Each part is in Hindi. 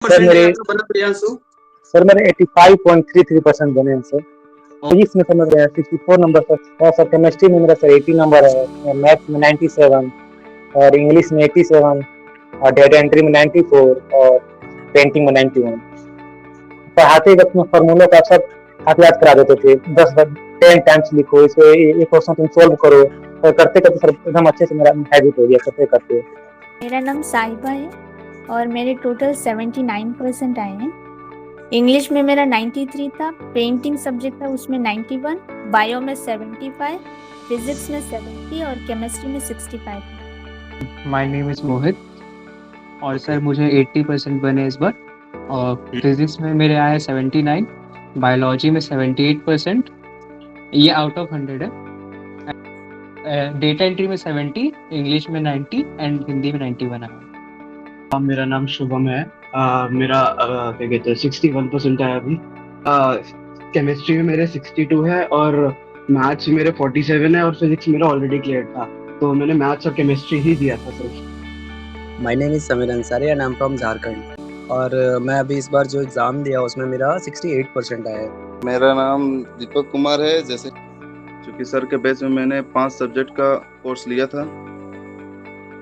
सर परसेंटेज मेरे आपका बना प्रियांशु? सर मेरे 85.33% बने हैं सर। फिजिक्स में सर मेरे 64 नंबर सर, और सर केमिस्ट्री में मेरा सर 80 नंबर है, और मैथ्स में 97, और इंग्लिश में 87, और डेटा एंट्री में 94, और पेंटिंग में 91। पढ़ाते वक्त में फॉर्मूलों का सब हाथ याद करा देते थे, 10 टाइम्स लिखो इसको, ये क्वेश्चन तुम सोल्व करो, और करते करते सर एकदम अच्छे से मेरा हैबिट हो गया करते करते। मेरा नाम साहिबा है और मेरे टोटल 79% आए हैं। इंग्लिश में मेरा 93 था, पेंटिंग सब्जेक्ट था उसमें 91, बायो में 75, फिजिक्स में 70 और केमिस्ट्री में 65। माय नेम इज़ मोहित और सर मुझे 80% बने इस बार। और फिजिक्स में मेरे आए 79, बायोलॉजी में 78%, ये आउट ऑफ 100 है। डेटा एंट्री में 70, इंग्लिश में 90 एंड हिंदी में 91 है। मेरा नाम शुभम है। मेरा क्या कहते हैं 61% है अभी। केमिस्ट्री में मेरे 62 है, और मैथ्स में मेरे 47 है, और फिजिक्स मेरा ऑलरेडी क्लियर था, तो मैंने मैथ्स और केमिस्ट्री ही दिया था सिर्फ। My name is Sameer Ansari and I am from Jharkhand, और मैं अभी इस बार जो एग्ज़ाम दिया उसमें मेरा 68% आया है। मेरा नाम दीपक कुमार है। जैसे क्योंकि सर के बैच में मैंने 5 सब्जेक्ट का कोर्स लिया था।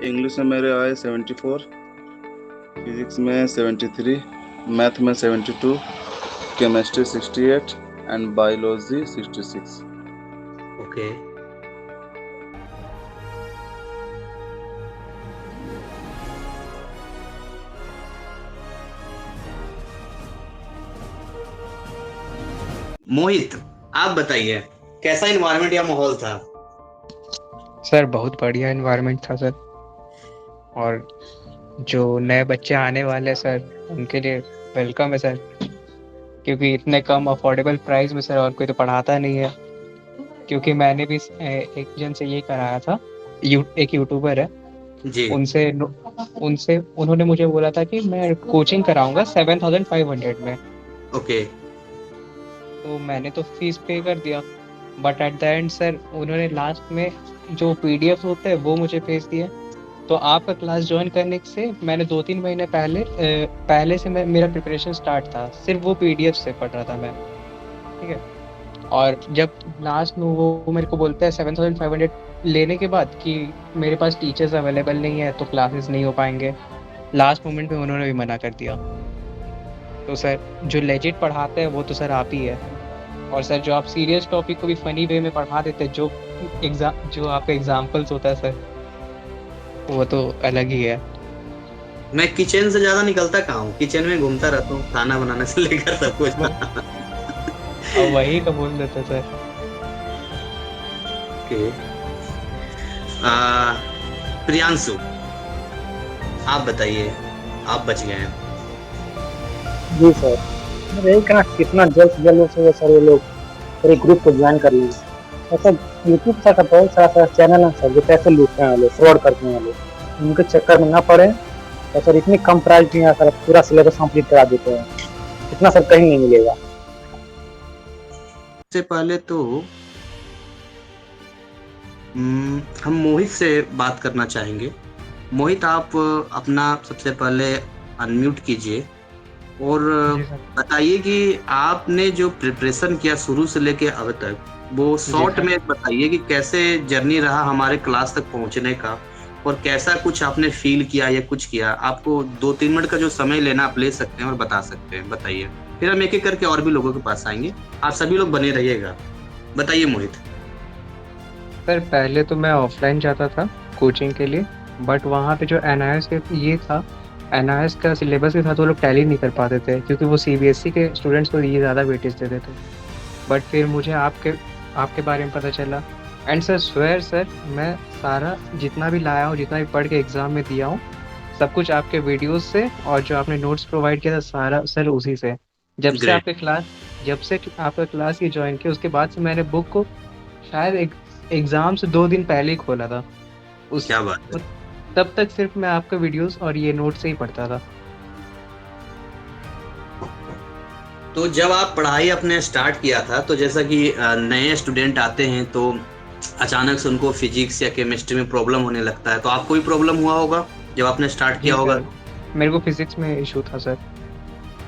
इंग्लिश में मेरे आए 74, फिजिक्स में 73, मैथ में 72, केमिस्ट्री 68 एंड बायोलॉजी 66। ओके। मोहित, आप बताइए कैसा इन्वायरमेंट या माहौल था? सर बहुत बढ़िया एनवायरनमेंट था सर, और जो नए बच्चे आने वाले हैं सर उनके लिए वेलकम है सर, क्योंकि इतने कम अफोर्डेबल प्राइस में सर और कोई तो पढ़ाता नहीं है। क्योंकि मैंने भी एक जन से ये कराया था, एक यूट्यूबर है जी। उनसे उन्होंने मुझे बोला था कि मैं कोचिंग कराऊंगा 7500 में। ओके। तो मैंने तो फीस पे कर दिया, but at the end sir उन्होंने लास्ट में जो पीडीएफ होते हैं वो मुझे भेज दिए। तो आपका क्लास ज्वाइन करने से मैंने 2-3 महीने पहले से मेरा प्रिपरेशन स्टार्ट था, सिर्फ वो पीडीएफ से पढ़ रहा था मैं, ठीक है। और जब लास्ट में वो मेरे को बोलते हैं 7500 लेने के बाद कि मेरे पास टीचर्स अवेलेबल नहीं है तो क्लासेस नहीं हो पाएंगे, लास्ट मोमेंट में उन्होंने भी मना कर दिया। तो सर जो लेजिट पढ़ाते हैं वो तो सर आप ही है, और सर जो आप सीरियस टॉपिक को भी फनी वे में पढ़ा देते हैं, जो आपका एग्जाम्पल्स होता है सर वो तो अलग ही है। मैं किचन से ज्यादा निकलता कहाँ हूँ, किचन में घूमता रहता हूँ, खाना बनाने से लेकर सब कुछ। और वही तो बोल देते सर। ओके। प्रियांशु, आप बताइए, आप बच गए हैं। जी सर, मैं यही कहना कितना जल्द से जल्द से सर वो लोग पूरे ग्रुप को ज्वाइन कर लेंगे। ऐसा यूट्यूब सर का बहुत सारा चैनल है सर जो पैसे लूटते हैं वाले, फ्रॉड करते हैं वाले, उनके चक्कर में ना पड़े। और सर इतनी कम प्राइस में सर पूरा सिलेबस कंप्लीट करा देते हैं, इतना सर कहीं नहीं मिलेगा। सबसे पहले तो हम मोहित से बात करना चाहेंगे। मोहित, आप अपना सबसे पहले अनम्यूट कीजिए और बताइए कि आपने जो प्रिपरेशन किया शुरू से लेके अब तक, वो शॉर्ट में बताइए कि कैसे जर्नी रहा हमारे क्लास तक पहुंचने का, और कैसा कुछ आपने फील किया या कुछ किया। आपको 2-3 मिनट का जो समय लेना आप ले सकते हैं और बता सकते हैं, बताइए। फिर हम एक एक करके और भी लोगों के पास आएंगे, आप सभी लोग बने रहिएगा। बताइए मोहित। सर पहले तो मैं ऑफलाइन जाता था कोचिंग के लिए, बट वहाँ पे जो एनआईएस ये था, एनआईएस का सिलेबस के साथ वो लोग टैली नहीं कर पाते थे, क्योंकि वो सीबीएसई के स्टूडेंट्स को ये ज़्यादा वेटेज देते थे। बट फिर मुझे आपके बारे में पता चला, एंड सर स्वेयर सर मैं सारा जितना भी लाया हूँ, जितना भी पढ़ के एग्ज़ाम में दिया हूँ, सब कुछ आपके वीडियोस से, और जो आपने नोट्स प्रोवाइड किया था सारा सर उसी से। जब से आपका क्लास ये ज्वाइन किया उसके बाद से मैंने बुक को शायद एग्ज़ाम से 2 दिन पहले ही खोला था। क्या बात है। तब तक सिर्फ मैं आपका वीडियोस और ये नोट से ही पढ़ता था। तो जब आप पढ़ाई अपने स्टार्ट किया था, तो जैसा कि नए स्टूडेंट आते हैं तो अचानक से उनको फिजिक्स या केमिस्ट्री में प्रॉब्लम होने लगता है, तो आपको भी प्रॉब्लम हुआ होगा जब आपने स्टार्ट किया होगा? मेरे को फिजिक्स में इशू था सर।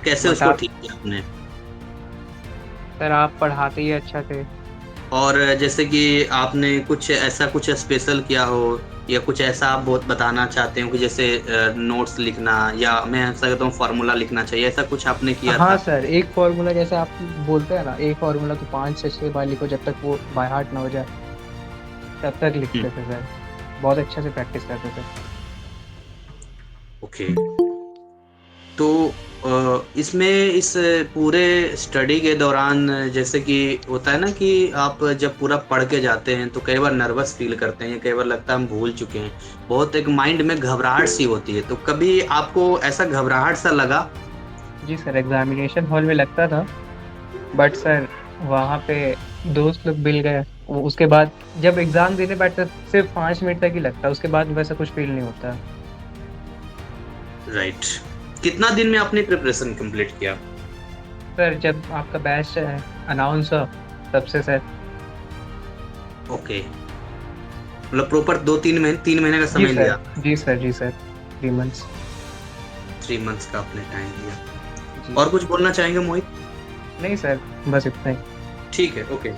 कैसे उसको बता ठीक किया आपने? सर आप पढ़ाते ही अच्छा थे। और जैसे कि आपने कुछ ऐसा कुछ स्पेशल किया हो या कुछ ऐसा आप बहुत बताना चाहते हो कि जैसे नोट्स लिखना या मैं ऐसा कहता हूँ फार्मूला लिखना चाहिए, ऐसा कुछ आपने किया हाँ था? सर, एक फॉर्मूला जैसे आप बोलते हैं ना, एक फॉर्मूला तो 5 से 6 बार लिखो जब तक वो बाय हार्ट ना हो जाए, तब तक लिखते थे सर। बहुत अच्छे से प्रैक्टिस करते थे। ओके। तो इसमें इस पूरे स्टडी के दौरान जैसे कि होता है ना कि आप जब पूरा पढ़ के जाते हैं तो कई बार नर्वस फील करते हैं, कई बार लगता है हम भूल चुके हैं, बहुत एक माइंड में घबराहट सी होती है, तो कभी आपको ऐसा घबराहट सा लगा? जी सर, एग्जामिनेशन हॉल में लगता था, बट सर वहाँ पे दोस्त लोग मिल गए। उसके बाद जब एग्जाम देने बैठते सिर्फ 5 मिनट तक ही लगता है, उसके बाद वैसा कुछ फील नहीं होता। राइट। कितना दिन में आपने प्रिपरेशन कंप्लीट किया? सर जब आपका बैच अनाउंस हुआ तब से सर। ओके, मतलब प्रॉपर 3 महीने का जी समय सर, लिया? जी सर, जी सर, 3 मंथ्स। 3 मंथ्स का आपने टाइम लिया। जी और कुछ बोलना चाहेंगे मोहित? नहीं सर, बस इतना ही। ठीक है, ओके।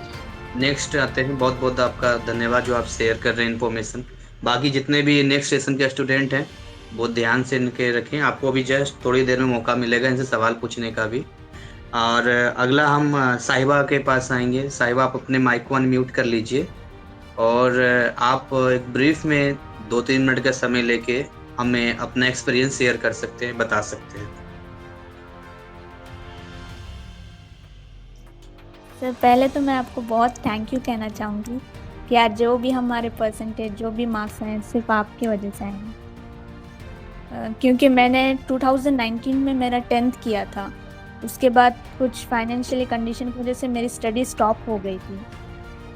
नेक्स्ट आते हैं। बहुत बहुत आपका धन्यवाद जो आप शेयर कर रहे हैं इन्फॉर्मेशन। बाकी जितने भी नेक्स्ट सेशन के स्टूडेंट हैं बहुत ध्यान से इनके रखें, आपको भी जस्ट थोड़ी देर में मौका मिलेगा इनसे सवाल पूछने का भी। और अगला हम साहिबा के पास आएंगे। साहिबा, आप अपने माइक को अनम्यूट कर लीजिए और आप एक ब्रीफ में 2-3 मिनट का समय लेके हमें अपना एक्सपीरियंस शेयर कर सकते हैं, बता सकते हैं। सर पहले तो मैं आपको बहुत थैंक यू कहना चाहूँगी कि आज जो भी हमारे परसेंटेज, जो भी मार्क्स हैं, सिर्फ आपकी वजह से आए हैं। क्योंकि मैंने 2019 में मेरा 10th किया था, उसके बाद कुछ फाइनेंशियली कंडीशन की वजह से मेरी स्टडी स्टॉप हो गई थी।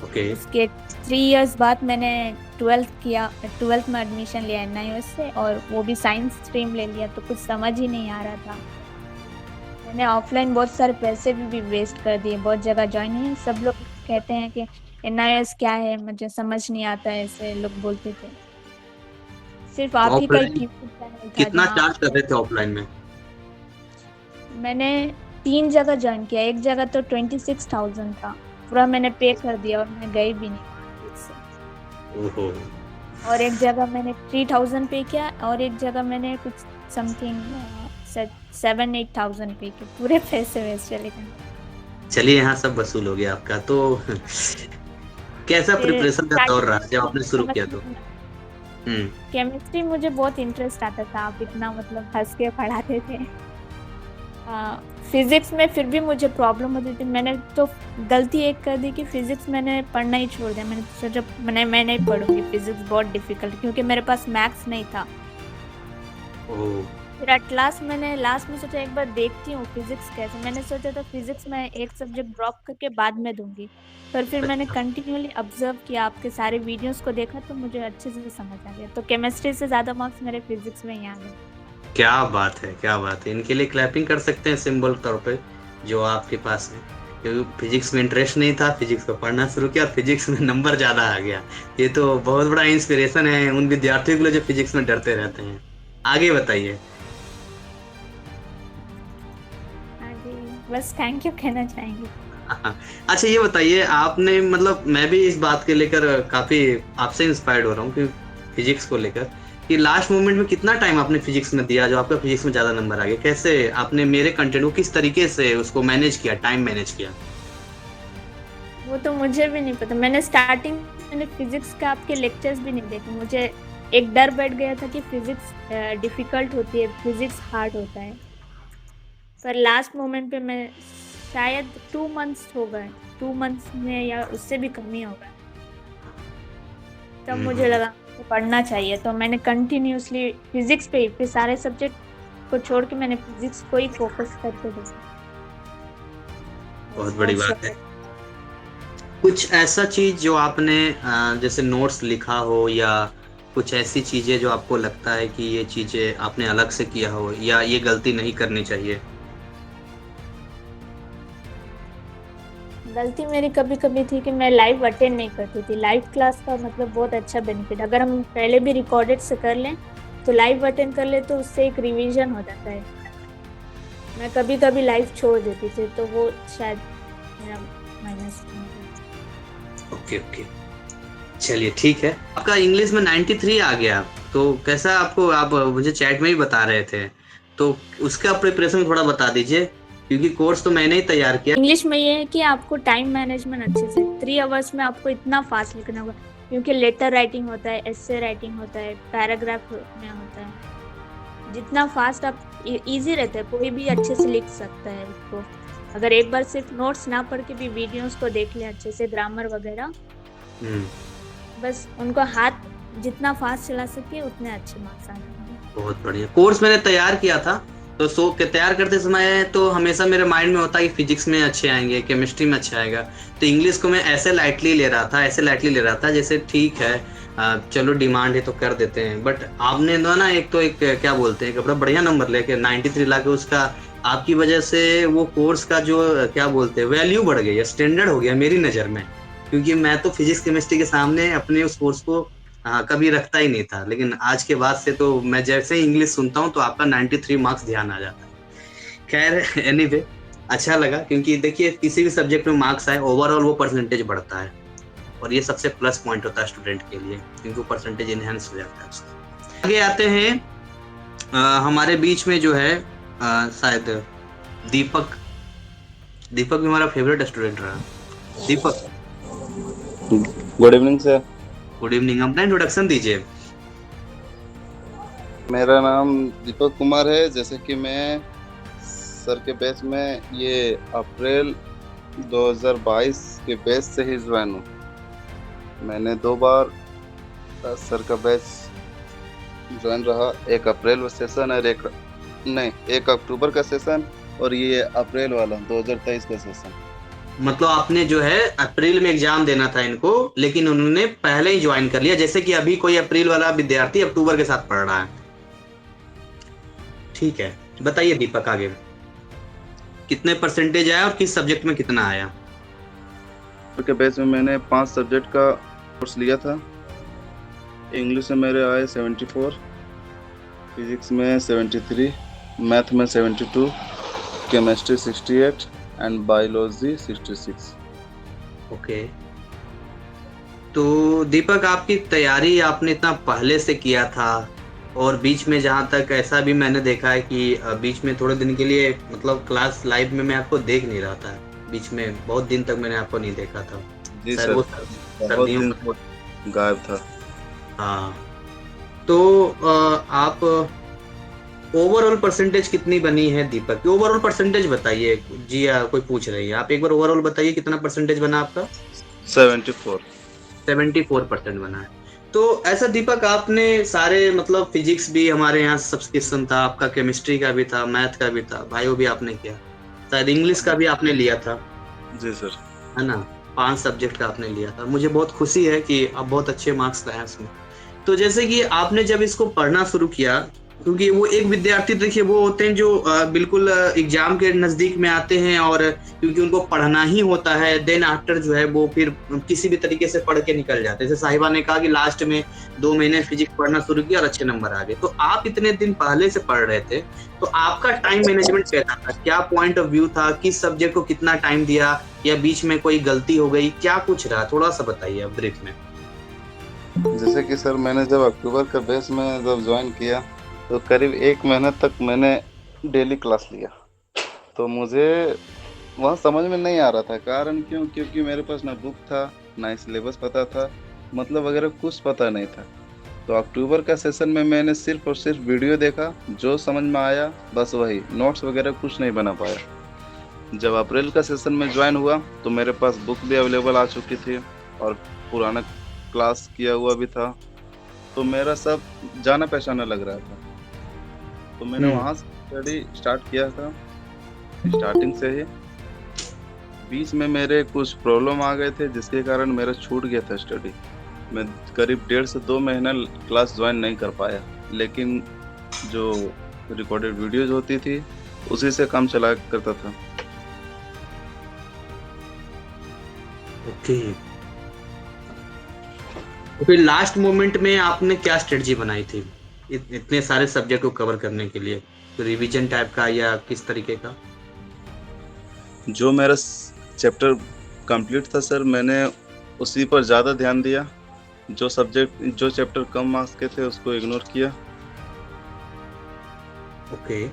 ओके। उसके 3 इयर्स बाद मैंने 12th किया, 12th में एडमिशन लिया NIOS से, और वो भी साइंस स्ट्रीम ले लिया, तो कुछ समझ ही नहीं आ रहा था। मैंने ऑफलाइन बहुत सारे पैसे भी वेस्ट कर दिए, बहुत जगह ज्वाइन है। सब लोग कहते हैं कि NIOS क्या है, मुझे समझ नहीं आता है, ऐसे लोग बोलते थे। सिर्फ आप ही का एक ऑफलाइन यूट्यूब चैनल था कितना जहाँ चार्ज कर रहे थे ऑफलाइन में? मैंने 3 जगह ज्वाइन किया। एक जगह तो 26,000 था, पूरा मैंने पे कर दिया और मैं गई भी नहीं ठीक से। ओहो। और एक जगह मैंने 3,000 पे किया, और एक जगह मैंने कुछ समथिंग 7-8,000 पे किया। पूरे पैसे वेस्ट चले गए। चलिए, यहाँ सब वसूल हो गया आपका। तो कैसा फिर प्रिपरेशन का दौर रहा जब आपने शुरू समझ किया तो? नहीं आया। केमिस्ट्री मुझे बहुत इंटरेस्ट आता था, आप इतना मतलब हंस के पढ़ाते थे। फिजिक्स में फिर भी मुझे प्रॉब्लम होती थी। मैंने तो गलती एक कर दी कि फिजिक्स मैंने पढ़ना ही छोड़ दिया। मैंने सोचा मैं नहीं पढ़ूंगी फिजिक्स, बहुत डिफिकल्ट, क्योंकि मेरे पास मैथ्स नहीं था। ओह। फिर एट लास्ट मैंने लास्ट में सोचा एक बार देखती हूँ फिजिक्स कैसे। मैंने सोचा था फिजिक्स में एक सब्जेक्ट ड्रॉप करके बाद में दूंगी, पर फिर मैंने कंटिन्यूअली ऑब्जर्व किया, आपके सारे वीडियोस को देखा, तो मुझे अच्छे से समझ आ गया। तो केमिस्ट्री से ज़्यादा मार्क्स मेरे फिजिक्स में ही आ गए। क्या बात है, क्या बात है। इनके लिए क्लैपिंग कर सकते हैं सिंबल तौर पे जो आपके पास है, क्योंकि फिजिक्स में इंटरेस्ट नहीं था, फिजिक्स को पढ़ना शुरू किया, फिजिक्स में नंबर ज़्यादा आ गया। ये तो बहुत बड़ा इंस्पिरेशन है उन विद्यार्थियों के लिए जो फिजिक्स में डरते रहते हैं। आगे बताइए। बस थैंक यू कहना चाहेंगे। अच्छा, ये बताइए, आपने मतलब मैं भी इस बात के लेकर काफी आपसे इंस्पायर्ड हो रहा हूँ कि फिजिक्स को लेकर कि लास्ट मोमेंट में कितना टाइम आपने फिजिक्स में दिया जो आपका फिजिक्स में ज्यादा नंबर आ गया? कैसे आपने मेरे कंटेंट को किस तरीके से उसको मैनेज किया, टाइम मैनेज किया? वो तो मुझे भी नहीं पता। मैंने स्टार्टिंग में फिजिक्स का आपके लेक्चर्स भी नहीं देखे। मुझे एक डर बैठ गया था कि फिजिक्स डिफिकल्ट होती है, फिजिक्स हार्ड होता है। पर लास्ट मोमेंट पे मैं शायद 2 मंथ्स हो गए, 2 मंथ्स में या उससे भी कम ही हो गए, तब मुझे लगा कि पढ़ना चाहिए। तो मैंने कंटिन्यूसली फिजिक्स पे ही, फिर सारे सब्जेक्ट को छोड़ के मैंने फिजिक्स को ही फोकस करके देखा। बहुत बड़ी बात है। कुछ ऐसा चीज जो आपने जैसे नोट्स लिखा हो या कुछ ऐसी चीजें जो आपको लगता है कि ये चीजें आपने अलग से किया हो या ये गलती नहीं करनी चाहिए? गलती मेरी कभी कभी थी कि मैं लाइव अटेंड नहीं करती थी। लाइव क्लास का मतलब बहुत अच्छा बेनिफिट, अगर हम पहले भी रिकॉर्डेड से कर लें तो लाइव अटेंड कर ले तो उससे एक रिवीजन हो जाता है। मैं कभी कभी लाइफ छोड़ देती थी, तो वो शायद मेरा माइनस। ओके ओके, चलिए ठीक है। आपका इंग्लिश में 93 आ गया, तो कैसा आपको, आप मुझे चैट में ही बता रहे थे, तो उसका प्रिपरेशन थोड़ा बता दीजिए, क्योंकि कोर्स तो मैंने ही तैयार किया। इंग्लिश में ये है कि आपको टाइम मैनेजमेंट अच्छे से 3 आवर्स में आपको इतना फास्ट लिखना होगा, क्योंकि लेटर राइटिंग होता है, एस्से राइटिंग होता है, पैराग्राफ में होता है। जितना फास्ट आप इजी रहता है, कोई भी अच्छे से लिख सकता है उसको। अगर एक बार सिर्फ नोट्स ना पढ़ के भी वीडियोस को देख ले अच्छे से, ग्रामर वगैरह, बस उनको हाथ जितना फास्ट चला सके उतने अच्छे मार्क्स आने वाले। बहुत बढ़िया। कोर्स मैंने तैयार किया था, तो तैयार करते समय तो हमेशा मेरे माइंड में होता है कि फिजिक्स में अच्छे आएंगे, केमिस्ट्री में अच्छा आएगा, तो इंग्लिश को मैं ऐसे लाइटली ले रहा था जैसे ठीक है, चलो डिमांड है तो कर देते हैं। बट आपने ना एक क्या बोलते हैं, बड़ा बढ़िया नंबर लेके 93 ला के, उसका आपकी वजह से वो कोर्स का जो क्या बोलते हैं वैल्यू बढ़ गई, स्टैंडर्ड हो गया मेरी नज़र में, क्योंकि मैं तो फिजिक्स केमिस्ट्री के सामने अपने उस कोर्स को कभी रखता ही नहीं था। लेकिन आज के बाद से तो मैं जैसे ही इंग्लिश सुनता हूँ तो आपका 93 मार्क्स ध्यान आ जाता है। खैर एनीवे, अच्छा लगा, क्योंकि देखिए किसी भी सब्जेक्ट में मार्क्स आए, ओवरऑल वो परसेंटेज बढ़ता है, और ये सबसे प्लस पॉइंट होता है स्टूडेंट के लिए, क्योंकि परसेंटेज इनहेंस हो जाता है उसका। आगे आते हैं हमारे बीच में जो है शायद दीपक भी हमारा फेवरेट स्टूडेंट रहा। Deepak, good evening sir. Good evening. अपना इंट्रोडक्शन दीजिए। मेरा नाम दीपक कुमार है। जैसे कि मैं सर के बैच में ये अप्रैल 2022 के बैच से ही ज्वाइन हूँ। मैंने 2 बार सर का बैच ज्वाइन रहा, 1 अप्रैल सेशन और 1 अक्टूबर का सेशन, और ये अप्रैल वाला 2023 का सेशन। मतलब आपने जो है अप्रैल में एग्जाम देना था इनको, लेकिन उन्होंने पहले ही ज्वाइन कर लिया, जैसे कि अभी कोई अप्रैल वाला विद्यार्थी अक्टूबर के साथ पढ़ रहा है। ठीक है, बताइए दीपक, आगे कितने परसेंटेज आया और किस सब्जेक्ट में कितना आया? के बैच में मैंने 5 सब्जेक्ट का कोर्स लिया था। इंग्लिश में मेरे आए 74, फिजिक्स में 73, मैथ में 72, केमिस्ट्री 68 एंड बायोलॉजी 66। ओके, तो दीपक आपकी तैयारी आपने इतना पहले से किया था, और बीच में जहाँ तक ऐसा भी मैंने देखा है कि बीच में थोड़े दिन के लिए, मतलब क्लास लाइव में मैं आपको देख नहीं रहा था, बीच में बहुत दिन तक मैंने आपको नहीं देखा था। जी सर, बहुत दिन गायब था। हाँ, तो आप ओवरऑल परसेंटेज कितनी बनी है दीपक? ओवरऑल परसेंटेज बताइए जी। कोई पूछ रही है, आप एक बार ओवरऑल बताइए कितना परसेंटेज बना आपका? 74% बना है। तो ऐसा दीपक, आपने सारे, मतलब फिजिक्स भी हमारे यहाँ सब्सक्रिप्शन था, आपका केमिस्ट्री का भी था, मैथ का भी था, बायो भी आपने किया, शायद इंग्लिश का भी आपने लिया था। जी सर, है ना, 5 सब्जेक्ट का आपने लिया था। मुझे बहुत खुशी है कि आप बहुत अच्छे मार्क्स लाए उसमें। तो जैसे कि आपने जब इसको पढ़ना शुरू किया, क्योंकि वो एक विद्यार्थी देखिए वो होते हैं जो बिल्कुल एग्जाम के नजदीक में आते हैं, और क्योंकि उनको पढ़ना ही होता है, देन आफ्टर जो है वो फिर किसी भी तरीके से पढ़ के निकल जाते हैं। जैसे साहिबा ने कहा कि लास्ट में 2 महीने फिजिक्स पढ़ना शुरू किया और अच्छे नंबर आ गए। तो आप इतने दिन पहले से पढ़ रहे थे, तो आपका टाइम मैनेजमेंट कैसा था? क्या पॉइंट ऑफ व्यू था? किस सब्जेक्ट को कितना टाइम दिया, या बीच में कोई गलती हो गई, क्या कुछ रहा? थोड़ा सा बताइए ब्रीफ में। जैसे कि सर मैंने जब अक्टूबर का बैच में जब ज्वाइन किया तो करीब 1 महीने तक मैंने डेली क्लास लिया। तो मुझे वहाँ समझ में नहीं आ रहा था, कारण क्यों? क्योंकि मेरे पास ना बुक था, ना सिलेबस पता था, मतलब वगैरह कुछ पता नहीं था। तो अक्टूबर का सेशन में मैंने सिर्फ और सिर्फ वीडियो देखा, जो समझ में आया बस वही, नोट्स वगैरह कुछ नहीं बना पाया। जब अप्रैल का सेशन में ज्वाइन हुआ तो मेरे पास बुक भी अवेलेबल आ चुकी थी और पुराना क्लास किया हुआ भी था, तो मेरा सब जाना पहचाना लग रहा था। तो मैंने वहाँ से स्टडी स्टार्ट किया था, स्टार्टिंग से ही। बीच में मेरे कुछ प्रॉब्लम आ गए थे, जिसके कारण मेरा छूट गया था स्टडी। मैं करीब 1.5 से 2 महीना क्लास ज्वाइन नहीं कर पाया, लेकिन जो रिकॉर्डेड वीडियोज होती थी उसी से काम चला करता था। ओके, तो फिर लास्ट मोमेंट में आपने क्या स्ट्रेटजी बनाई थी इतने सारे सब्जेक्ट को कवर करने के लिए? रिवीजन टाइप का या किस तरीके का? जो मेरा चैप्टर कंप्लीट था सर, मैंने उसी पर ज़्यादा ध्यान दिया। जो चैप्टर कम मार्क्स के थे उसको इग्नोर किया। ओके,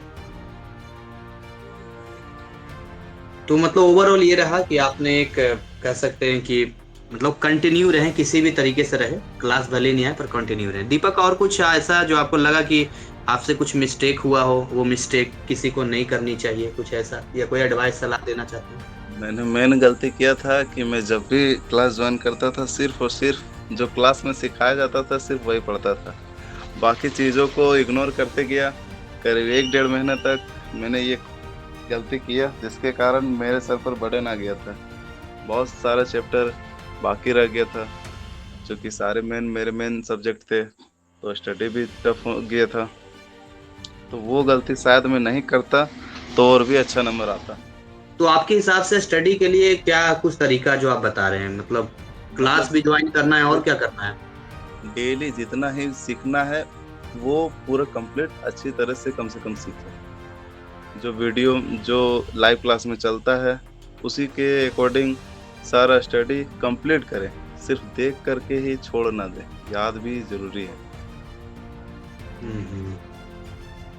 तो मतलब ओवरऑल ये रहा कि आपने एक कह सकते हैं कि मतलब कंटिन्यू रहे, किसी भी तरीके से रहे, क्लास भले नहीं आए पर कंटिन्यू रहे। दीपक, और कुछ ऐसा जो आपको लगा कि आपसे कुछ मिस्टेक हुआ हो, वो मिस्टेक किसी को नहीं करनी चाहिए, कुछ ऐसा, या कोई एडवाइस सलाह देना चाहते हैं? मैंने मेन गलती किया था कि मैं जब भी क्लास ज्वाइन करता था सिर्फ और सिर्फ जो क्लास में सिखाया जाता था सिर्फ वही पढ़ता था, बाकी चीज़ों को इग्नोर करते गया। करीब 1-1.5 महीने तक मैंने ये गलती किया, जिसके कारण मेरे सर पर बर्डन आ गया था। बहुत सारा चैप्टर बाकी रह गया था, जो कि सारे मेरे मेन सब्जेक्ट थे, तो स्टडी भी टफ हो गया था। तो वो गलती शायद मैं नहीं करता तो और भी अच्छा नंबर आता। तो आपके हिसाब से स्टडी के लिए क्या कुछ तरीका जो आप बता रहे हैं, मतलब क्लास भी ज्वाइन करना है और क्या करना है? डेली जितना ही सीखना है वो पूरा कंप्लीट अच्छी तरह से कम सीखें। जो वीडियो जो लाइव क्लास में चलता है उसी के अकॉर्डिंग सारा स्टडी कंप्लीट करें, सिर्फ देख करके ही छोड़ ना दें, याद भी जरूरी है।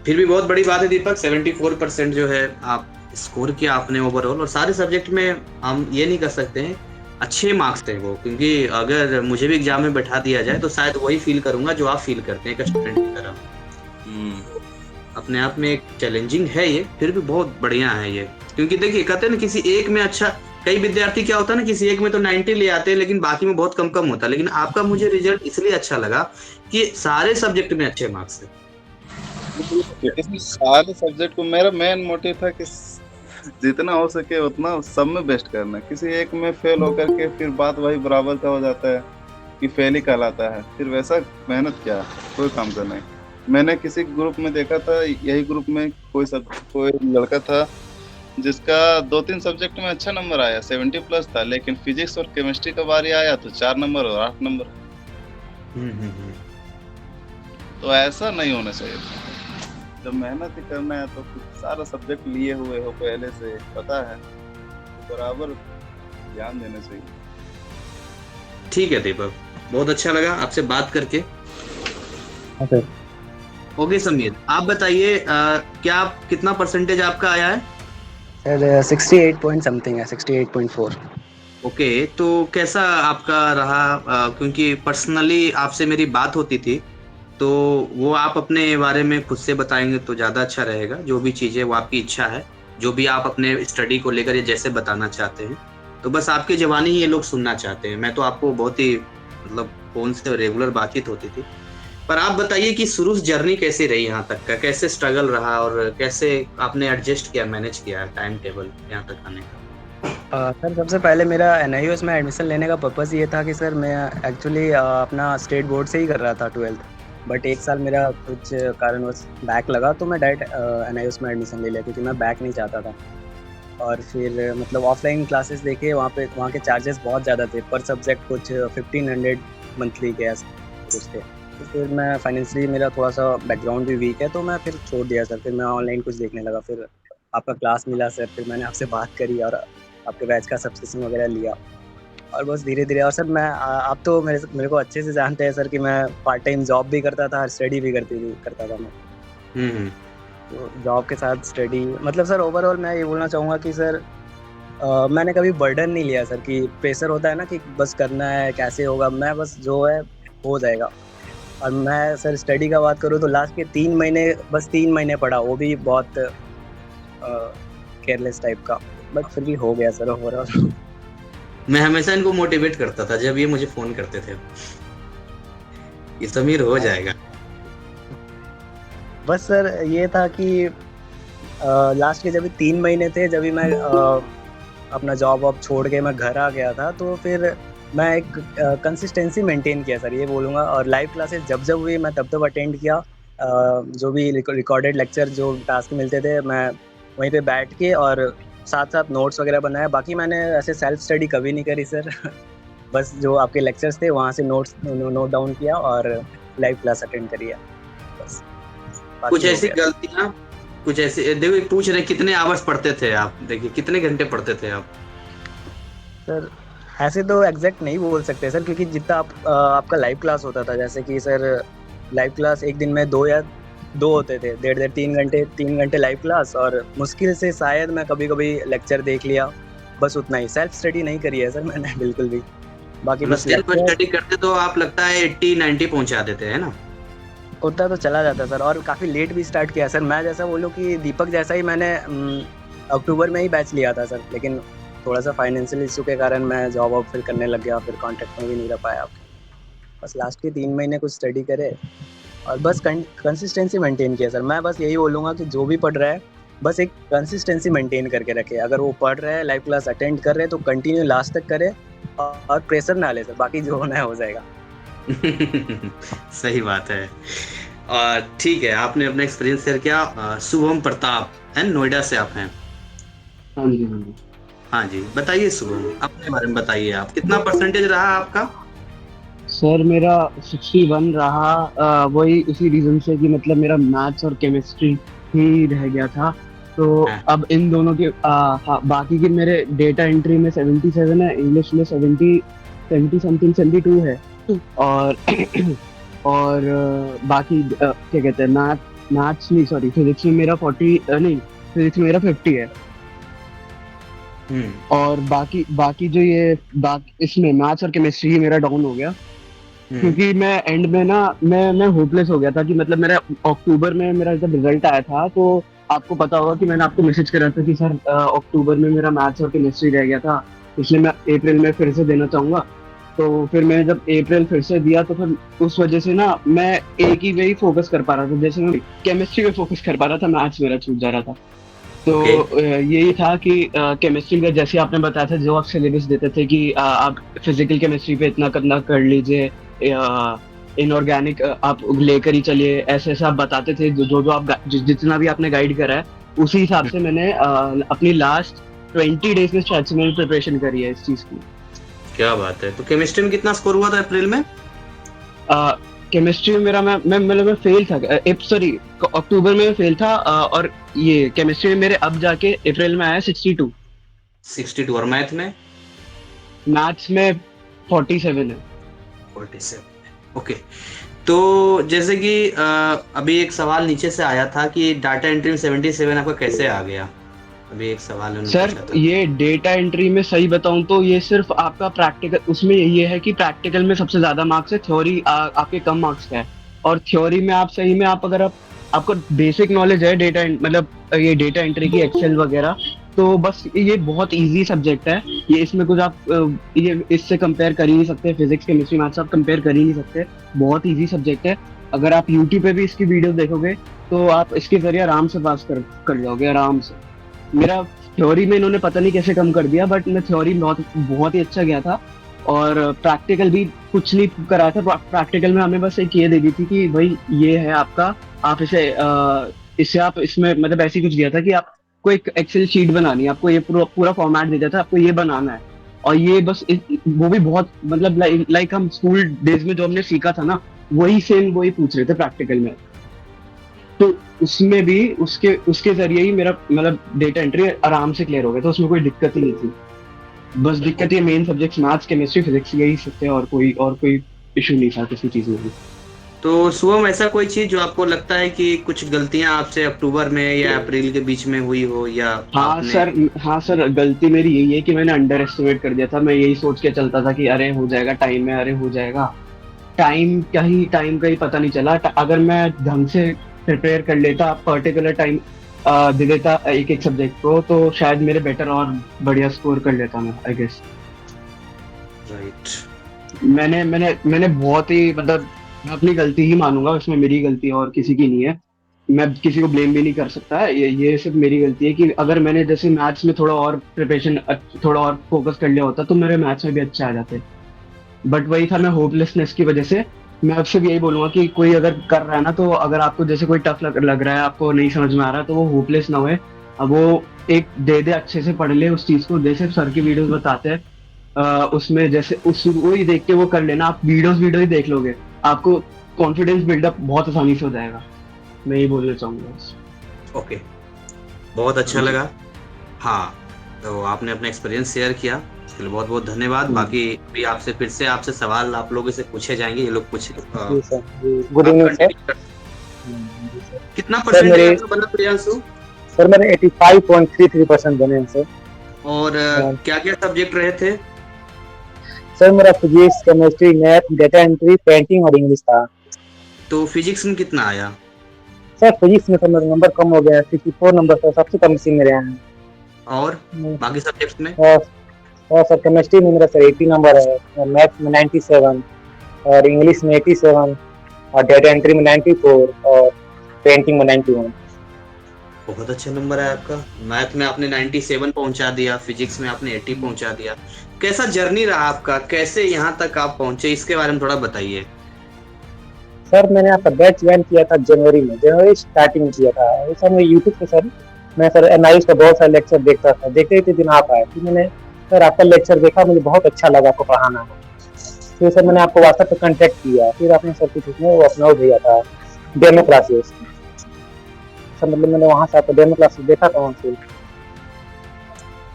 फिर भी बहुत बड़ी बात है दीपक, 74% जो है आप स्कोर किया आपने ओवरऑल, और सारे सब्जेक्ट में हम ये नहीं कर सकते हैं अच्छे मार्क्स थे वो, क्योंकि अगर मुझे भी एग्जाम में बैठा दिया जाए तो शायद वही फील करूंगा जो आप फील करते हैं एक स्टूडेंट की तरह। अपने आप में एक चैलेंजिंग है ये, फिर भी बहुत बढ़िया है ये, क्योंकि देखिए कहते हैं ना किसी एक में अच्छा, कई विद्यार्थी क्या होता है ना किसी एक में तो 90 ले आते हैं लेकिन बाकी में बहुत कम होता है, लेकिन आपका मुझे रिजल्ट इसलिए अच्छा लगा कि सारे सब्जेक्ट में अच्छे मार्क्स थे। सारे सब्जेक्ट को मेरा मेन मोटिव था कि जितना हो सके उतना सब में बेस्ट करना, किसी एक में फेल होकर के फिर बात वही बराबर का हो जाता है कि फेल ही कहलाता है, फिर वैसा मेहनत क्या, कोई काम का नहीं। मैंने किसी ग्रुप में देखा था, यही ग्रुप में कोई लड़का था जिसका 2-3 सब्जेक्ट में अच्छा नंबर आया, 70+ था, लेकिन फिजिक्स और केमिस्ट्री का बारी आया तो 4 नंबर और 8 नंबर। तो ऐसा नहीं होना चाहिए। जब मेहनत ही करना है तो सारा सब्जेक्ट लिए हुए हो, पहले से पता है, तो बराबर ध्यान देना चाहिए। ठीक है दीपक, बहुत अच्छा लगा आपसे बात करके। ओके समीर, आप बताइए क्या आप कितना परसेंटेज आपका आया है? सर 68 पॉइंट समथिंग है, 68.4। ओके, तो कैसा आपका रहा? क्योंकि पर्सनली आपसे मेरी बात होती थी, तो वो आप अपने बारे में खुद से बताएंगे तो ज़्यादा अच्छा रहेगा। जो भी चीज़ें वो आपकी इच्छा है, जो भी आप अपने स्टडी को लेकर जैसे बताना चाहते हैं, तो बस आपकी ज़बानी ही ये लोग सुनना चाहते हैं। मैं तो आपको बहुत ही मतलब फ़ोन से रेगुलर बातचीत होती थी, पर आप बताइए कि शुरू से जर्नी कैसी रही यहाँ तक का, कैसे स्ट्रगल रहा और कैसे आपने एडजस्ट किया, मैनेज किया टाइम टेबल यहाँ तक आने का? सर सबसे पहले मेरा NIOS में एडमिशन लेने का पर्पज़ ये था कि सर मैं एक्चुअली अपना स्टेट बोर्ड से ही कर रहा था 12th, बट 1 साल मेरा कुछ कारणवश बैक लगा तो मैं डायरेक्ट NIOS में एडमिशन ले लिया, क्योंकि मैं बैक नहीं चाहता था। और फिर मतलब ऑफलाइन क्लासेस देखे, वहाँ के चार्जेस बहुत ज़्यादा थे, पर सब्जेक्ट कुछ 1500 मंथली के कुछ थे। तो फिर मैं फाइनेंशियली मेरा थोड़ा सा बैकग्राउंड भी वीक है, तो मैं फिर छोड़ दिया सर। फिर मैं ऑनलाइन कुछ देखने लगा, फिर आपका क्लास मिला सर, फिर मैंने आपसे बात करी और आपके बैच का सब्सक्रिप्शन वगैरह लिया, और बस धीरे धीरे। और सर मैं आप तो मेरे को अच्छे से जानते हैं सर कि मैं पार्ट टाइम जॉब भी करता था, स्टडी भी करता था मैं। तो जॉब के साथ स्टडी, मतलब सर ओवरऑल मैं ये बोलना चाहूँगा कि सर मैंने कभी बर्डन नहीं लिया सर, कि प्रेशर होता है ना कि बस करना है, कैसे होगा, मैं बस जो है हो जाएगा। और मैं सर स्टडी का बात करूँ तो लास्ट के 3 महीने पढ़ा, वो भी बहुत केयरलेस टाइप का, बट फिर भी हो गया सर ओवरऑल। मैं हमेशा इनको मोटिवेट करता था जब ये मुझे फोन करते थे, ये समीर हो जाएगा। बस सर ये था कि लास्ट के जब 3 महीने थे, जब भी मैं अपना जॉब वॉब छोड़ के मैं घर आ गया था, तो फिर मैं एक कंसिस्टेंसी मेंटेन किया सर, ये बोलूँगा। और लाइव क्लासेस जब हुई मैं तब अटेंड किया। जो भी रिकॉर्डेड लेक्चर जो टास्क मिलते थे, मैं वहीं पे बैठ के और साथ नोट्स वगैरह बनाया। बाकी मैंने ऐसे सेल्फ स्टडी कभी नहीं करी सर। बस जो आपके लेक्चर्स थे वहाँ से नोट डाउन किया और लाइव क्लास अटेंड करी है बस। कुछ ऐसी गलतियाँ कुछ ऐसे देखो, पूछ रहे कितने आवर्स पढ़ते थे आप, देखिए कितने घंटे पढ़ते थे आप? सर ऐसे तो एग्जैक्ट नहीं बोल सकते सर, क्योंकि जितना आपका लाइव क्लास होता था, जैसे कि सर लाइव क्लास एक दिन में दो होते थे, 3 घंटे लाइव क्लास, और मुश्किल से शायद मैं कभी कभी लेक्चर देख लिया, बस उतना ही। सेल्फ स्टडी नहीं करी है सर मैंने बिल्कुल भी। बाकी बस सेल्फ lecture स्टडी करते तो आप लगता है 80-90 पहुंचा देते हैं ना? उतना तो चला जाता सर, और काफ़ी लेट भी स्टार्ट किया सर। मैं जैसा बोलूँ कि दीपक जैसा ही मैंने अक्टूबर में ही बैच लिया था सर, लेकिन थोड़ा सा फाइनेंशियल इशू के कारण मैं जॉब वॉब फिर करने लग गया, फिर कॉन्टैक्ट में भी नहीं रह पाया आपके। बस लास्ट के 3 महीने कुछ स्टडी करे और बस कंसिस्टेंसी मेंटेन किया सर। मैं बस यही बोलूँगा कि जो भी पढ़ रहा है बस एक कंसिस्टेंसी मेंटेन करके रखे। अगर वो पढ़ रहा है, लाइव क्लास अटेंड कर रहे हैं, तो कंटिन्यू लास्ट तक करे और प्रेशर ना ले सर, बाकी जो होना है हो जाएगा। सही बात है। और ठीक है, आपने अपना एक्सपीरियंस शेयर किया। शुभम प्रताप है, नोएडा से आप हैं? हाँ जी, हाँ जी। हाँ जी, बताइए शुभम, अपने बारे में बताइए, आप कितना परसेंटेज रहा आपका? सर मेरा 61 रहा, वही उसी रीजन से कि मतलब मेरा मैथ्स और केमिस्ट्री ही रह गया था। तो अब इन दोनों के हाँ, बाकी के मेरे डेटा एंट्री में 77 है, इंग्लिश में 70 समथिंग 72 है, और और बाकी क्या कहते हैं, मैथ्स नहीं, सॉरी, फिजिक्स में मेरा 40 नहीं, फिजिक्स में मेरा 50 है। और बाकी जो ये इसमें मैथ्स और केमिस्ट्री मेरा डाउन हो गया, क्योंकि मैं एंड में ना मैं होपलेस हो गया था कि मतलब मेरा अक्टूबर में मेरा जब रिजल्ट आया था, तो आपको पता होगा कि मैंने आपको मैसेज करा था कि सर अक्टूबर में मेरा मैथ्स और केमिस्ट्री रह गया था, इसलिए मैं अप्रैल में फिर से देना चाहूँगा। तो फिर मैंने जब अप्रैल फिर से दिया, तो फिर उस वजह से ना मैं एक ही वे ही फोकस कर पा रहा था, जैसे मैं केमिस्ट्री पे फोकस कर पा रहा था, मैथ्स मेरा छूट जा रहा था। तो यही था कि केमिस्ट्री का जैसे आपने बताया था, जो आप सिलेबस देते थे कि आप फिजिकल केमिस्ट्री पे इतना करना कर लीजिए, इनऑर्गेनिक आप लेकर ही चलिए, ऐसे आप बताते थे, जो आप जितना भी आपने गाइड करा है, उसी हिसाब से मैंने अपनी लास्ट 20 डेज में शायद से मैंने प्रिपरेशन करी है इस चीज की। क्या बात है। तो केमिस्ट्री में कितना स्कोर हुआ था अप्रैल में? केमिस्ट्री में मेरा मैं फेल था, सॉरी अक्टूबर में फेल था, और ये केमिस्ट्री में मेरे अब जाके अप्रैल में आया 62। और मैथ में? मैथ्स में 47 है। 47, ओके। तो जैसे कि अभी एक सवाल नीचे से आया था कि डाटा एंट्री में 77 आपका कैसे आ गया? अभी एक सवाल सर, ये डेटा एंट्री में सही बताऊं तो ये सिर्फ आपका प्रैक्टिकल, उसमें ये है कि प्रैक्टिकल में सबसे ज्यादा मार्क्स है, थ्योरी आपके कम मार्क्स का है। और थ्योरी में आप सही में अगर आपको बेसिक नॉलेज है डेटा, मतलब ये डेटा एंट्री की, एक्सेल वगैरह, तो बस ये बहुत इजी सब्जेक्ट है। ये इसमें कुछ आप ये इससे कंपेयर कर ही नहीं सकते, फिजिक्स केमिस्ट्री मैथ्स आप कंपेयर कर ही नहीं सकते, बहुत इजी सब्जेक्ट है। अगर आप यूट्यूब पे भी इसकी वीडियो देखोगे तो आप इसके जरिए आराम से पास कर जाओगे आराम से। मेरा थ्योरी में इन्होंने पता नहीं कैसे कम कर दिया, बट मैं थ्योरी बहुत ही अच्छा गया था, और प्रैक्टिकल भी कुछ नहीं करा था। प्रैक्टिकल में हमें बस एक ये दे दी थी कि भाई ये है आपका, आप इससे आप इसमें मतलब ऐसे कुछ दिया था कि आपको एक एक्सेल शीट बनानी है, आपको ये पूरा फॉर्मेट दिया था, आपको ये बनाना है, और ये बस वो भी बहुत मतलब लाइक हम स्कूल डेज में जो हमने सीखा था ना, वही सेम वही पूछ रहे थे प्रैक्टिकल में। तो उसमें भी उसके जरिए ही मेरा मतलब डेटा एंट्री आराम से क्लियर हो गया था, उसमें कोई दिक्कत ही नहीं थी। बस दिक्कत ये main subjects maths chemistry physics यही सकते हैं, और कोई इशू नहीं था किसी चीज में भी। तो शुभम, ऐसा कोई चीज जो आपको लगता है कि कुछ गलतियां आपसे अक्टूबर में या अप्रैल के बीच में हुई हो, या हाँ सर, गलती मेरी यही है कि मैंने अंडर एस्टिमेट कर दिया था। मैं यही सोच के चलता था कि अरे हो जाएगा, टाइम है, अरे हो जाएगा, टाइम का ही पता नहीं चला। अगर मैं ढंग से प्रिपेयर कर लेता, पर्टिकुलर टाइम दे देता एक सब्जेक्ट को, तो शायद मेरे बेटर और बढ़िया स्कोर कर लेता मैं, आई गेस। राइट। मैंने बहुत ही मतलब मैं अपनी गलती ही मानूंगा, उसमें मेरी गलती और किसी की नहीं है। मैं किसी को ब्लेम भी नहीं कर सकता, ये सिर्फ मेरी गलती है कि अगर मैंने जैसे मैथ्स में थोड़ा और प्रिपरेशन, थोड़ा और फोकस कर लिया होता, तो मेरे मैथ्स में भी अच्छे आ जाते। बट वही था, मैं होपलेसनेस की वजह से। मैं आपसे भी यही बोलूंगा कि कोई अगर कर रहा है ना, तो अगर आपको जैसे कोई टफ लग रहा है, आपको नहीं समझ में आ रहा है, तो वो होपलेस ना होए। अब वो एक दे अच्छे से पढ़ ले उस चीज को, जैसे सर की वीडियोस बताते हैं, उसमें जैसे वही देख के वो कर लेना। आप वीडियो ही देख लोगे, आपको कॉन्फिडेंस बिल्डअप बहुत आसानी से हो जाएगा। मैं यही बोलना चाहूंगा। ओके, बहुत अच्छा जी। लगा। हाँ, तो आपने अपना एक्सपीरियंस शेयर किया, इसके लिए बहुत बहुत धन्यवाद। बाकी भी आपसे फिर से आपसे सवाल आप लोगों से पूछे जाएंगे, ये लोग पूछ जी सर, जी गुड आप इवनिंग सर। कंटिन्यू कर। जी सर। कितना सर परसेंटेज मेरे आपका बना प्रियांशु? सर मेरे 85.33% बने हैं सर। और क्या क्या सब्जेक्ट रहे थे? सर मेरा physics, chemistry, math, data entry, painting और इंग्लिश था। तो फिजिक्स में कितना आया? सर फिजिक्स में सर मेरा नंबर कम हो गया है, 64 नंबर सर, सबसे कम इसी में रहे हैं। और बाकी सब्जेक्ट्स में? और सर केमिस्ट्री में मेरा सर 80 नंबर है, मैथ में 97 और इंग्लिश में 87 और डेटा एंट्री में 94 और पेंटिंग में 91। बहुत अच्छा नंबर है आपका। मैथ में आपने 97 पहुंचा दिया, फिजिक्स में आपने 80 पहुंचा दिया। कैसा जर्नी रहा आपका, कैसे यहाँ तक आप पहुंचे, इसके बारे में थोड़ा बताइए। सर मैंने आपका बैच ज्वाइन किया था जनवरी स्टार्टिंग में किया था। वो सर मैं यूट्यूब पे सर मैं सर एनालिस का बहुत सारे लेक्चर देखता था, देखते ही दिन आप आए, फिर मैंने सर आपका लेक्चर देखा, मुझे बहुत अच्छा लगा आपको पढ़ाना। फिर सर मैंने आपको व्हाट्सएप पे कांटेक्ट किया, फिर आपने सब कुछ उसमें वो अपना वो भेजा था डेमो क्लासेस। सर मतलब मैंने वहाँ से आपका डेमो क्लासेस देखा था वहाँ से।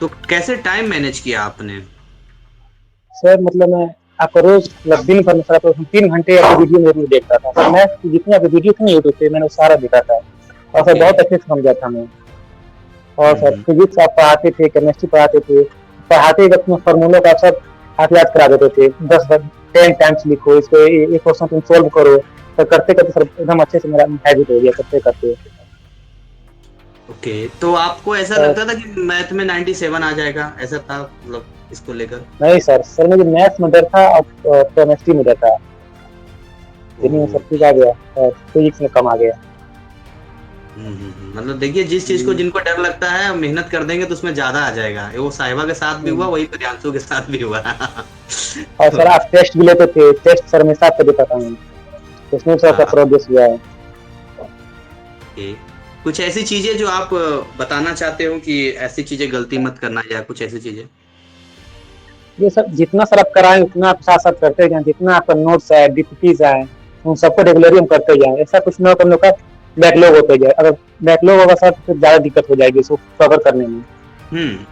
तो कैसे टाइम मैनेज किया आपने? सर मतलब मैं आपका रोज मतलब दिन भर में सर आपको 3 घंटे आपकी वीडियो मेरी देखता था सर। मैं जितनी आपकी वीडियो थी ना यूट्यूब पे मैंने वो सारा देखा था और सर Okay. बहुत अच्छे से समझा था मैं। और सर फिजिक्स आप पढ़ाते थे, केमिस्ट्री पढ़ाते थे, पढ़ाते वक्त में फॉर्मूलों का सब आप याद करा देते थे। 10 टाइम्स लिखो इसको, एक क्वेश्चन तुम सोल्व करो। तो करते करते सर एकदम अच्छे से मेरा हैबिट हो गया करते करते। ओके, तो आपको ऐसा लगता था कि मैथ में 97 आ जाएगा, ऐसा था मतलब इसको लेकर? नहीं सर, सर मुझे मैथ्स में डर था और केमिस्ट्री में डर था, लेकिन सब ठीक आ गया और फिजिक्स में कम आ गया। मतलब देखिए, जिस चीज को जिनको डर लगता है मेहनत कर देंगे तो उसमें ज्यादा आ जाएगा। वो साहिबा के साथ भी हुआ, वही प्रियांशु के साथ भी हुआ। और सर आप टेस्ट भी लेते थे, टेस्ट सर मैं साथ देता था मैं, उसमें सर का प्रोग्रेस हुआ है। कुछ ऐसी चीजें जो आप बताना चाहते हो कि ऐसी चीजें गलती मत करना, या कुछ ऐसी चीजें? ये सब जितना सर आप कराएं उतना आप साथ साथ करते जाएं, जितना आपका नोट्स है, डीपीटीज है, उन सबको रेगुलरली हम करते जाएं। ऐसा कुछ ना हो हम लोग का बैकलॉग होते जाए। अगर बैकलॉग होगा सर तो फिर ज्यादा दिक्कत हो जाएगी इसको कवर करने में।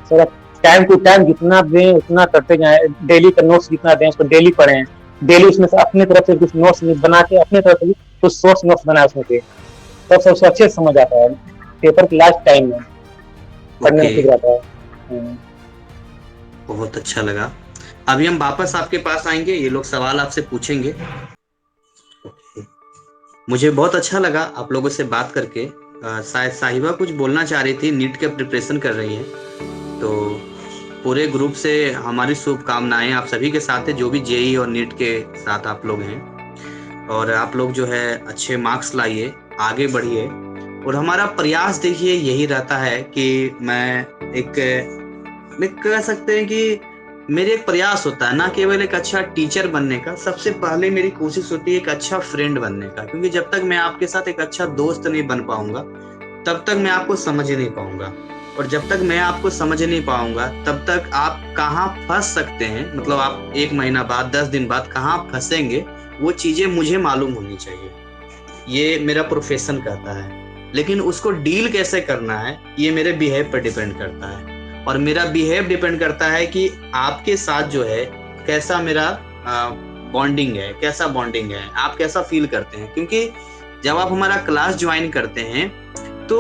सर आप टाइम टू टाइम जितना दें उतना करते जाएं। डेली का नोट्स जितना दें उसको डेली पढ़ें, डेली उसमें से अपने तरफ से कुछ नोट्स बना के अपने तरफ से कुछ सोर्स नोट्स बनाए उसमें से, तब सबसे अच्छे से समझ आता है पेपर के लास्ट टाइम में पढ़ने में ठीक रहता है। बहुत अच्छा लगा। अभी हम वापस आपके पास आएंगे, ये लोग सवाल आपसे पूछेंगे। मुझे बहुत अच्छा लगा आप लोगों से बात करके। शायद साहिबा कुछ बोलना चाह रही थी, नीट के प्रिपरेशन कर रही हैं, तो पूरे ग्रुप से हमारी शुभकामनाएं आप सभी के साथ है, जो भी जेई और नीट के साथ आप लोग हैं। और आप लोग जो है अच्छे मार्क्स लाइए, आगे बढ़िए। और हमारा प्रयास देखिए यही रहता है कि मैं कह सकते हैं कि मेरे एक प्रयास होता है ना केवल एक अच्छा टीचर बनने का, सबसे पहले मेरी कोशिश होती है एक अच्छा फ्रेंड बनने का। क्योंकि जब तक मैं आपके साथ एक अच्छा दोस्त नहीं बन पाऊंगा तब तक मैं आपको समझ नहीं पाऊंगा, और जब तक मैं आपको समझ नहीं पाऊंगा तब तक आप कहाँ फंस सकते हैं, मतलब आप 1 महीना बाद 10 दिन बाद कहाँ फंसेंगे, वो चीजें मुझे मालूम होनी चाहिए। ये मेरा प्रोफेशन कहता है। लेकिन उसको डील कैसे करना है ये मेरे बिहेव पर डिपेंड करता है, और मेरा बिहेव डिपेंड करता है कि आपके साथ जो है कैसा मेरा बॉन्डिंग है, कैसा बॉन्डिंग है, आप कैसा फील करते हैं। क्योंकि जब आप हमारा क्लास ज्वाइन करते हैं तो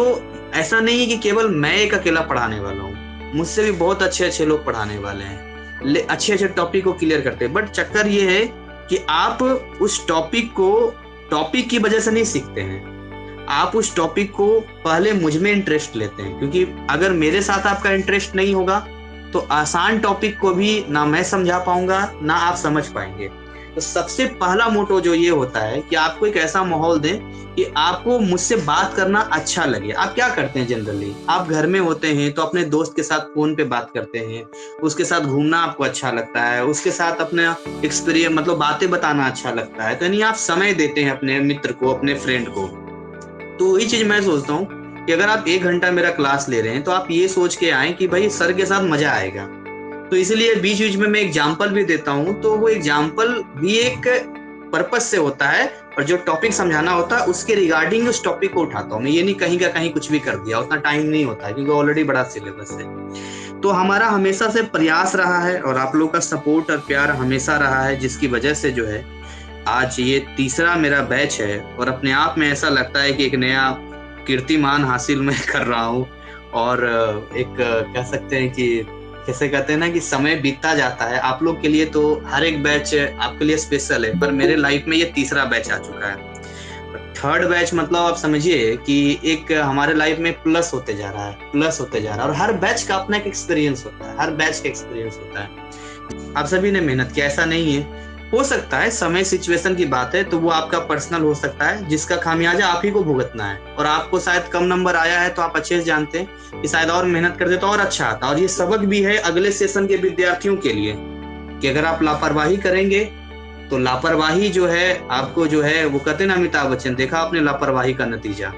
ऐसा नहीं है कि केवल मैं एक अकेला पढ़ाने वाला हूँ, मुझसे भी बहुत अच्छे अच्छे लोग पढ़ाने वाले हैं, अच्छे अच्छे टॉपिक को क्लियर करते हैं। बट चक्कर ये है कि आप उस टॉपिक की वजह से नहीं सीखते हैं, आप उस टॉपिक को पहले मुझ में इंटरेस्ट लेते हैं। क्योंकि अगर मेरे साथ आपका इंटरेस्ट नहीं होगा तो आसान टॉपिक को भी ना मैं समझा पाऊंगा ना आप समझ पाएंगे। तो सबसे पहला मोटो जो ये होता है कि आपको एक ऐसा माहौल दें कि आपको मुझसे बात करना अच्छा लगे। आप क्या करते हैं जनरली, आप घर में होते हैं तो अपने दोस्त के साथ फोन पे बात करते हैं, उसके साथ घूमना आपको अच्छा लगता है, उसके साथ अपना एक्सपीरियंस मतलब बातें बताना अच्छा लगता है, तो यानी आप समय देते हैं अपने मित्र को, अपने फ्रेंड को। तो ये चीज मैं सोचता हूँ कि अगर आप 1 घंटा मेरा क्लास ले रहे हैं तो आप ये सोच के आए कि भाई सर के साथ मजा आएगा। तो इसलिए बीच बीच में मैं एग्जाम्पल भी देता हूँ, तो वो एग्जाम्पल भी एक पर्पस से होता है और जो टॉपिक समझाना होता है उसके रिगार्डिंग उस टॉपिक को उठाता हूँ मैं। ये नहीं कहीं का कहीं कुछ भी कर दिया, उतना टाइम नहीं होता है क्योंकि ऑलरेडी बड़ा सिलेबस है। तो हमारा हमेशा से प्रयास रहा है और आप लोग का सपोर्ट और प्यार हमेशा रहा है, जिसकी वजह से जो है आज ये तीसरा मेरा बैच है और अपने आप में ऐसा लगता है कि एक नया कीर्तिमान हासिल मैं कर रहा हूँ। और एक कह सकते हैं कि जैसे कहते हैं ना कि समय बीतता जाता है, आप लोग के लिए तो हर एक बैच आपके लिए स्पेशल है, पर मेरे लाइफ में ये तीसरा बैच आ चुका है। थर्ड बैच मतलब आप समझिए कि एक हमारे लाइफ में प्लस होते जा रहा है और हर बैच का अपना एक एक्सपीरियंस होता है, हर बैच का एक्सपीरियंस होता है। आप सभी ने मेहनत किया, ऐसा नहीं है। हो सकता है समय सिचुएशन की बात है तो वो आपका पर्सनल हो सकता है, जिसका खामियाजा आप ही को भुगतना है। और आपको शायद कम नंबर आया है तो आप अच्छे से जानते हैं कि शायद और मेहनत करते तो और अच्छा आता। और ये सबक भी है अगले सेशन के विद्यार्थियों के लिए कि अगर आप लापरवाही करेंगे तो लापरवाही जो है आपको जो है, वो कहते हैं ना अमिताभ बच्चन, देखा आपने लापरवाही का नतीजा,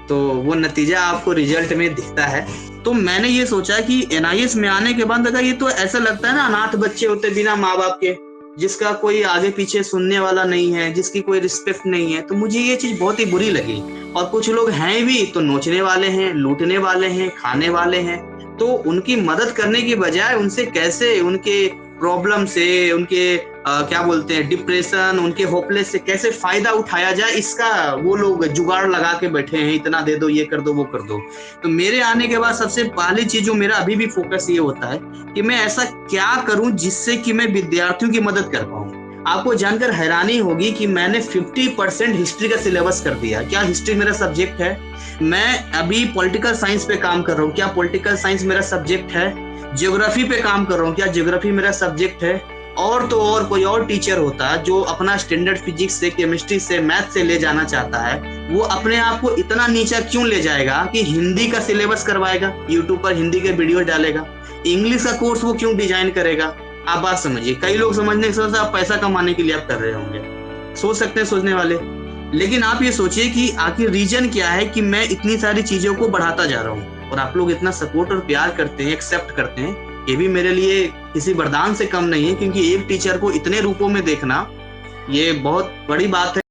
तो वो नतीजा आपको रिजल्ट में दिखता है। तो मैंने ये सोचा कि NIS में आने के बाद ये तो ऐसा लगता है ना अनाथ बच्चे होते बिना माँ बाप के, जिसका कोई आगे पीछे सुनने वाला नहीं है, जिसकी कोई रिस्पेक्ट नहीं है। तो मुझे ये चीज बहुत ही बुरी लगी। और कुछ लोग हैं भी तो नोचने वाले हैं, लूटने वाले हैं, खाने वाले हैं। तो उनकी मदद करने की बजाय उनसे कैसे उनके प्रॉब्लम से, उनके क्या बोलते हैं डिप्रेशन, उनके होपलेस से कैसे फायदा उठाया जाए, इसका वो लोग जुगाड़ लगा के बैठे हैं, इतना दे दो, ये कर दो, वो कर दो। तो मेरे आने के बाद सबसे पहली चीज जो मेरा अभी भी फोकस ये होता है कि मैं ऐसा क्या करूं जिससे कि मैं विद्यार्थियों की मदद कर पाऊं। आपको जानकर हैरानी होगी कि मैंने 50% हिस्ट्री का सिलेबस कर दिया। क्या हिस्ट्री मेरा सब्जेक्ट है? मैं अभी पॉलिटिकल साइंस पे काम कर रहा हूँ, क्या पॉलिटिकल साइंस मेरा सब्जेक्ट है? ज्योग्राफी पे काम कर रहा हूँ, क्या ज्योग्राफी मेरा सब्जेक्ट है? और तो और कोई और टीचर होता है जो अपना स्टैंडर्ड फिजिक्स से, केमिस्ट्री से, मैथ से ले जाना चाहता है, वो अपने आप को इतना नीचा क्यों ले जाएगा कि हिंदी का सिलेबस करवाएगा, यूट्यूब पर हिंदी के वीडियो डालेगा, इंग्लिश का कोर्स वो क्यों डिजाइन करेगा? आप बात समझिए। कई लोग समझने की सोचते हैं आप पैसा कमाने के लिए आप कर रहे होंगे, सोच सकते हैं सोचने वाले, लेकिन आप ये सोचिए कि आखिर रीजन क्या है कि मैं इतनी सारी चीजों को बढ़ाता जा रहा हूँ और आप लोग इतना सपोर्ट और प्यार करते हैं, एक्सेप्ट करते हैं। ये भी मेरे लिए किसी वरदान से कम नहीं है, क्योंकि एक टीचर को इतने रूपों में देखना ये बहुत बड़ी बात है।